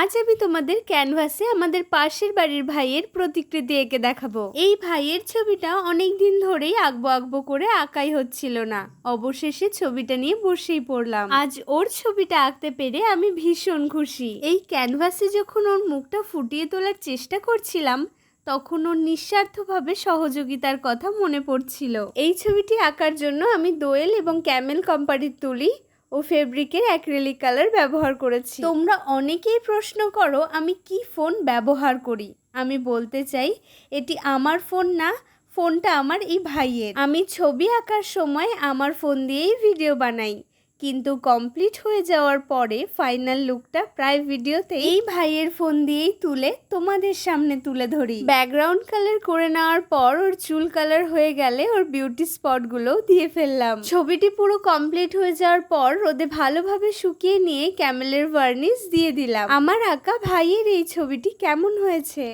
আজ আমি তোমাদের ক্যানভাসে আমাদের পাশের বাড়ির ভাইয়ের প্রতিকৃতি এঁকে দেখাবো। এই ভাইয়ের ছবিটা অনেক দিন ধরেই আঁকবো আঁকবো করে আঁকাই হচ্ছিল না। অবশেষে ছবিটা নিয়ে বসেই পড়লাম। আজ ওর ছবিটা আঁকতে পেরে আমি ভীষণ খুশি। এই ক্যানভাসে যখন ওর মুখটা ফুটিয়ে তোলার চেষ্টা করছিলাম তখন ওর নিঃস্বার্থভাবে সহযোগিতার কথা মনে পড়ছিল। এই ছবিটি আঁকার জন্য আমি দোয়েল এবং ক্যামেল কোম্পানির তুলি ও ফেব্রিকের অ্যাক্রিলিক কালার ব্যবহার করেছি। তোমরা অনেকেই প্রশ্ন করো আমি কি ফোন ব্যবহার করি। আমি বলতে চাই এটি আমার ফোন না, ফোনটা আমার এই ভাইয়ের। আমি ছবি আঁকার সময় আমার ফোন দিয়েই ভিডিও বানাই, কিন্তু কমপ্লিট হয়ে যাওয়ার পরে ফাইনাল লুকটা প্রায় ভিডিওতে এই ভাইয়ের ফোন দিয়েই তুলে তোমাদের সামনে তুলে ধরি। ব্যাকগ্রাউন্ড কালার করে নেওয়ার পর ওর চুল কালার হয়ে গেলে ওর বিউটি স্পটগুলোও দিয়ে ফেললাম। ছবিটি পুরো কমপ্লিট হয়ে যাওয়ার পর রোদে ভালোভাবে শুকিয়ে নিয়ে ক্যামেলের ভার্নিশ দিয়ে দিলাম। আমার আঁকা ভাইয়ের এই ছবিটি কেমন হয়েছে?